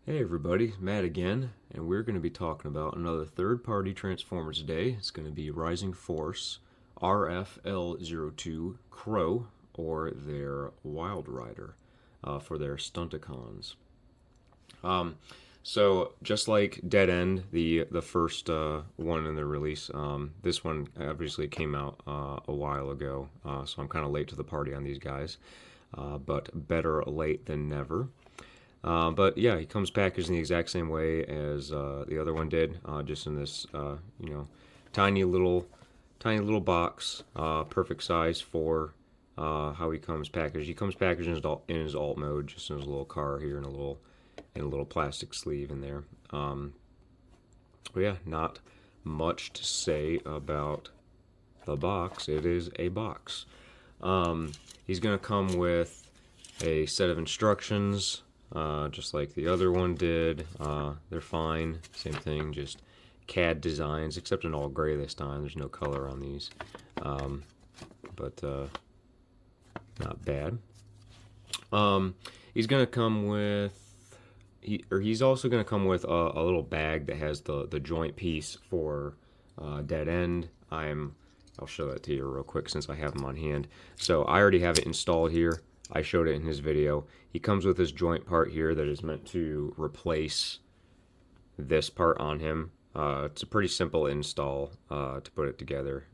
Hey everybody, Matt again, and we're going to be talking about another third-party Transformers today. It's going to be Rising Force RF-L02 Crow, or their Wildrider, for their Stunticons. Um, so just like Dead End, the first one in the release, this one obviously came out a while ago, so I'm kind of late to the party on these guys, but better late than never. But yeah, he comes packaged in the exact same way as the other one did, just in this tiny little box, perfect size for how he comes packaged. He comes packaged in his alt mode, just in his little car here, and a little plastic sleeve in there. But yeah, not much to say about the box. It is a box. He's gonna come with a set of instructions, just like the other one did. They're fine, same thing, just CAD designs, except in all gray this time. There's no color on these, but not bad. He's gonna come with. He's also going to come with a little bag that has the joint piece for Dead End. I'll show that to you real quick since I have them on hand. So I already have it installed here. I showed it in his video. He comes with this joint part here that is meant to replace this part on him. It's a pretty simple install to put it together.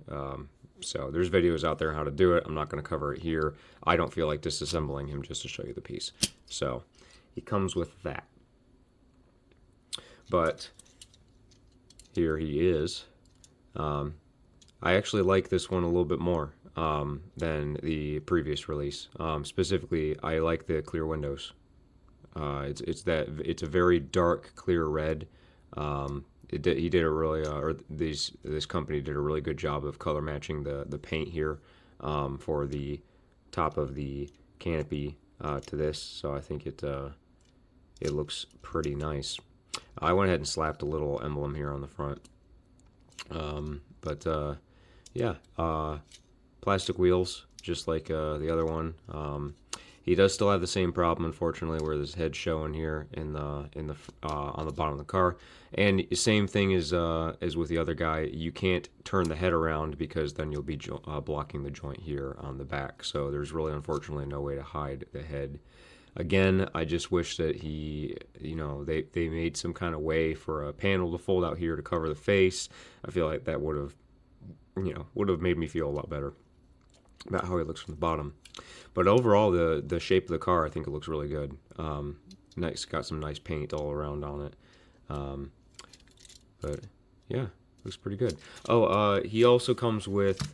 So there's videos out there how to do it. I'm not going to cover it here. I don't feel like disassembling him just to show you the piece. So he comes with that. But here he is. I actually like this one a little bit more than the previous release. Specifically, I like the clear windows. It's a very dark, clear red. He did a really, this company did a really good job of color matching the paint here for the top of the canopy to this. So I think it looks pretty nice. I went ahead and slapped a little emblem here on the front. Yeah, plastic wheels, just like the other one. He does still have the same problem, unfortunately, where his head's showing here in the on the bottom of the car. And same thing as with the other guy. You can't turn the head around because then you'll be blocking the joint here on the back. So there's really, unfortunately, no way to hide the head. Again, I just wish that they made some kind of way for a panel to fold out here to cover the face. I feel like that would have made me feel a lot better about how he looks from the bottom. But overall, the shape of the car, I think it looks really good. Nice, got some nice paint all around on it. But yeah, looks pretty good. Oh, he also comes with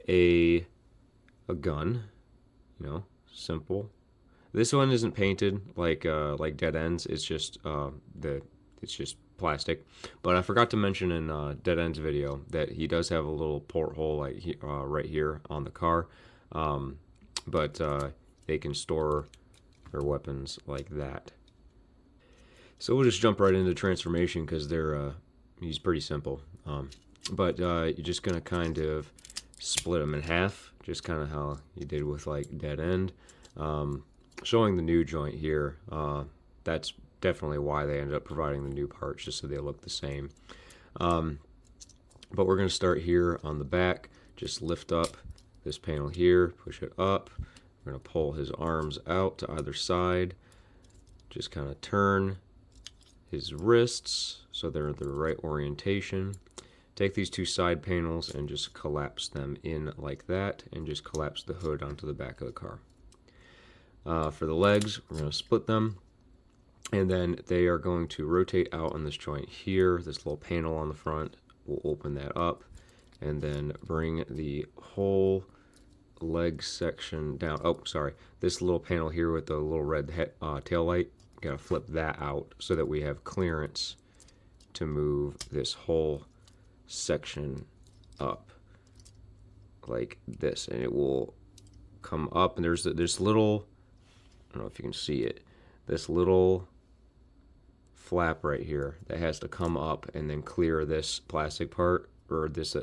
a gun. Simple. This one isn't painted like Dead Ends. It's just plastic. But I forgot to mention in Dead End's video that he does have a little porthole right here on the car. But they can store their weapons like that. So we'll just jump right into transformation because he's pretty simple. But you're just gonna kind of split them in half, just kind of how you did with like Dead End. Showing the new joint here, that's definitely why they ended up providing the new parts, just so they look the same. But we're going to start here on the back. Just lift up this panel here, push it up. We're going to pull his arms out to either side. Just kind of turn his wrists so they're in the right orientation. Take these two side panels and just collapse them in like that, and just collapse the hood onto the back of the car. For the legs, we're going to split them, and then they are going to rotate out on this joint here. This little panel on the front, we'll open that up, and then bring the whole leg section down. Oh, sorry, this little panel here with the little red tail light, gotta flip that out so that we have clearance to move this whole section up like this, and it will come up, and there's this little, I don't know if you can see it, this little flap right here that has to come up and then clear this plastic part, or this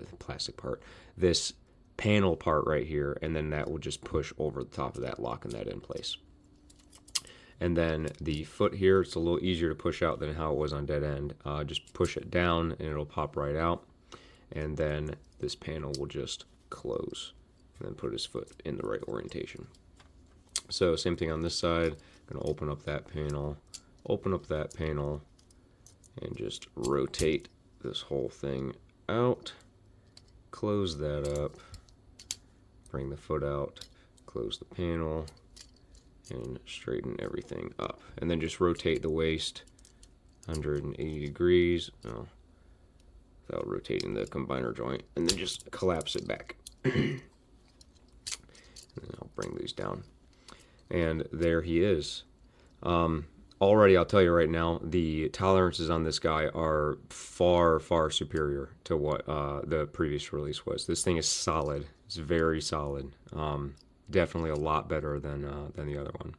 this panel part right here, and then that will just push over the top of that, locking that in place. And then the foot here, it's a little easier to push out than how it was on dead end. Just push it down and it'll pop right out. And then this panel will just close and then put his foot in the right orientation. So same thing on this side. I'm going to open up that panel, and just rotate this whole thing out. Close that up, bring the foot out, close the panel, and straighten everything up. And then just rotate the waist 180 degrees without rotating the combiner joint, and then just collapse it back. And I'll bring these down. And there he is. Already, I'll tell you right now, the tolerances on this guy are far, far superior to what the previous release was. This thing is solid. It's very solid. Definitely a lot better than the other one.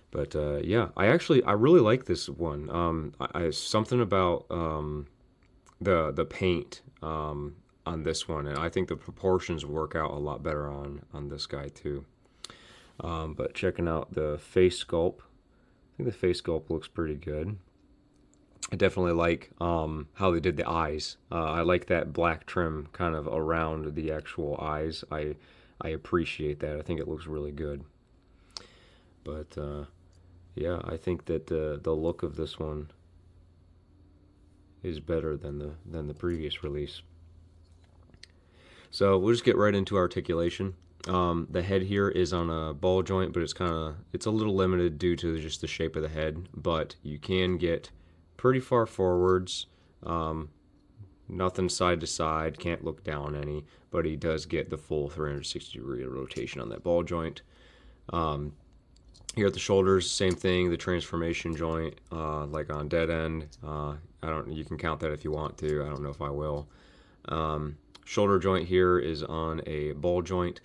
But yeah, I really like this one. Something about the paint on this one, and I think the proportions work out a lot better on this guy too. But checking out the face sculpt. I think the face sculpt looks pretty good. I definitely like how they did the eyes. I like that black trim kind of around the actual eyes. I appreciate that. I think it looks really good. But yeah, I think that the look of this one is better than the previous release. So we'll just get right into articulation. The head here is on a ball joint, but it's a little limited due to just the shape of the head, but you can get pretty far forwards, nothing side to side, can't look down any, but he does get the full 360-degree rotation on that ball joint. Here at the shoulders, same thing, the transformation joint, like on dead end. You can count that if you want to, I don't know if I will. Shoulder joint here is on a ball joint.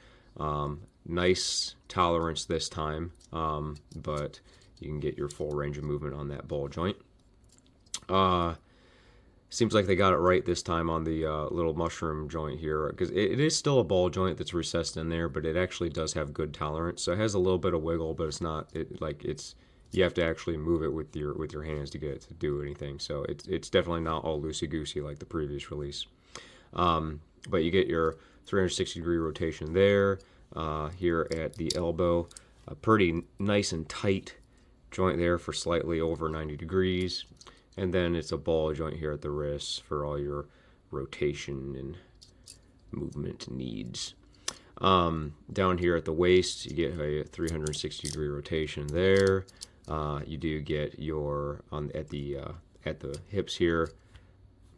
Nice tolerance this time, but you can get your full range of movement on that ball joint. Seems like they got it right this time on the little mushroom joint here, because it is still a ball joint that's recessed in there, but it actually does have good tolerance. So it has a little bit of wiggle, but it's not you have to actually move it with your hands to get it to do anything. So it's definitely not all loosey goosey like the previous release. But you get your 360-degree rotation there. Here at the elbow, a pretty nice and tight joint there for slightly over 90 degrees. And then it's a ball joint here at the wrist for all your rotation and movement needs. Down here at the waist, you get a 360-degree rotation there. You do get your at the hips here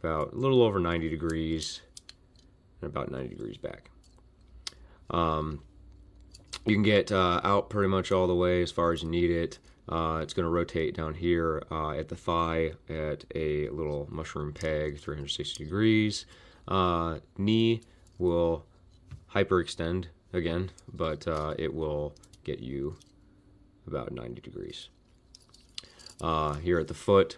about a little over 90 degrees and about 90 degrees back. You can get out pretty much all the way as far as you need it. It's going to rotate down here at the thigh at a little mushroom peg, 360 degrees. Knee will hyperextend again, but it will get you about 90 degrees. Here at the foot,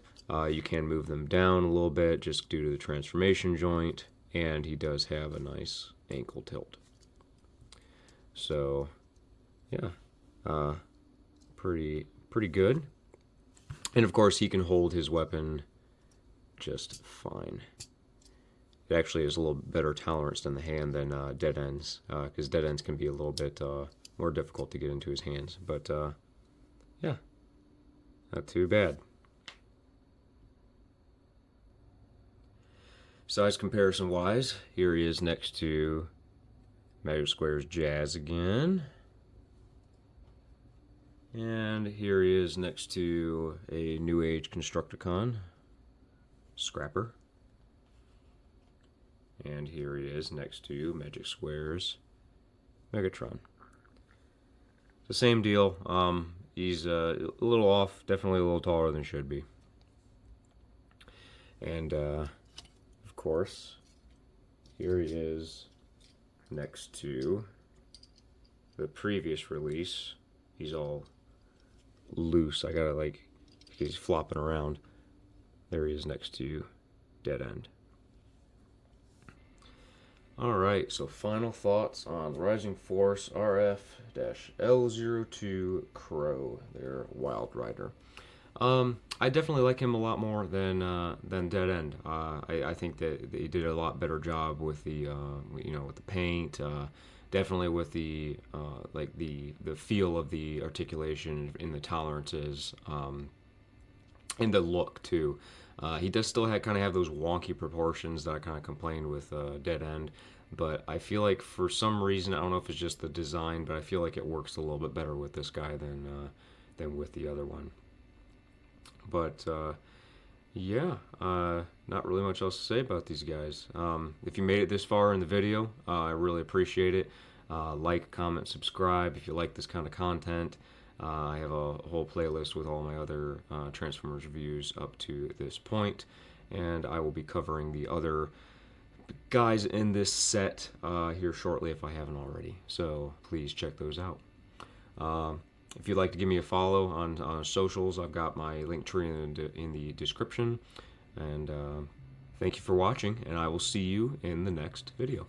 you can move them down a little bit just due to the transformation joint, and he does have a nice ankle tilt. So, yeah, pretty good. And of course, he can hold his weapon just fine. It actually is a little better tolerance than the hand than dead ends, because dead ends can be a little bit more difficult to get into his hands. But yeah, not too bad. Size comparison wise, here he is next to Magic Square's Jazz again. And here he is next to a New Age Constructicon, Scrapper. And here he is next to Magic Square's Megatron. The same deal. He's a little off, definitely a little taller than should be. And of course, here he is next to the previous release. He's all loose. I gotta he's flopping around. There he is next to Dead End. Alright, so final thoughts on Rising Force RF-L02 Crow, their Wildrider. I definitely like him a lot more than Dead End. I think that they did a lot better job with the with the paint. Definitely with the like the feel of the articulation in the tolerances, in the look too. He does still kind of have those wonky proportions that I kind of complained with Dead End, but I feel like for some reason, I don't know if it's just the design, but I feel like it works a little bit better with this guy than with the other one. But yeah, not really much else to say about these guys. If you made it this far in the video, I really appreciate it. Like, comment, subscribe if you like this kind of content. I have a whole playlist with all my other Transformers reviews up to this point, and I will be covering the other guys in this set here shortly if I haven't already. So please check those out. If you'd like to give me a follow on socials, I've got my link tree in the description. And thank you for watching, and I will see you in the next video.